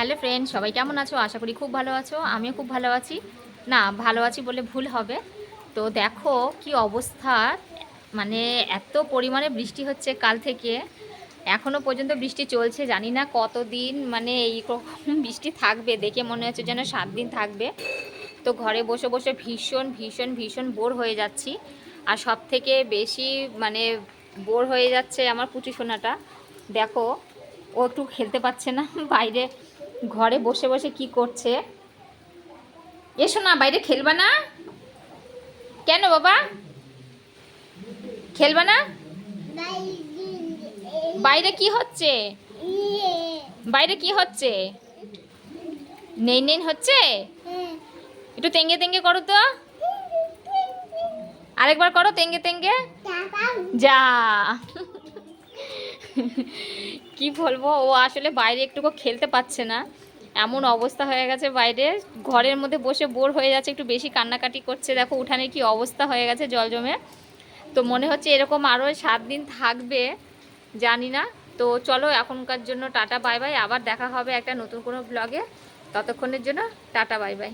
Hello friend, সবাই কেমন আছো? আশা করি খুব ভালো আছো। আমিও খুব ভালো আছি। না, ভালো আছি বলে ভুল হবে। তো দেখো কি অবস্থা, মানে এত পরিমাণে বৃষ্টি হচ্ছে কাল থেকে, এখনও পর্যন্ত বৃষ্টি চলছে। জানি না কতদিন মানে এইরকম বৃষ্টি থাকবে, দেখে মনে হচ্ছে যেন 7 দিন থাকবে। তো ঘরে বসে বসে ভীষণ ভীষণ ভীষণ বোর হয়ে যাচ্ছি। আর সব থেকে বেশি মানে বোর হয়ে যাচ্ছে আমার পুচু সোনাটা। দেখো, ও একটু খেলতে পারছে না বাইরে, ঘরে বসে বসে কি করছে। এসো না, বাইরে খেলবা না? কেন বাবা, খেলবা না? বাইরে কি হচ্ছে? বাইরে কি হচ্ছে? নেই নেই হচ্ছে। একটু তেঙ্গে তেঙ্গে করো তো, আরেকবার করো তেঙ্গে তেঙ্গে। যা কি বলবো, ও আসলে বাইরে একটুকু খেলতে পারছে না, এমন অবস্থা হয়ে গেছে বাইরে। ঘরের মধ্যে বসে বোর হয়ে যাচ্ছে, একটু বেশি কান্নাকাটি করছে। দেখো উঠানে কি অবস্থা হয়ে গেছে জল জমে। তো মনে হচ্ছে এরকম আরও 7 দিন থাকবে, জানি না। তো চলো এখনকার জন্য টাটা বাই বাই, আবার দেখা হবে একটা নতুন কোনো ব্লগে। ততক্ষণের জন্য টাটা বাই বাই।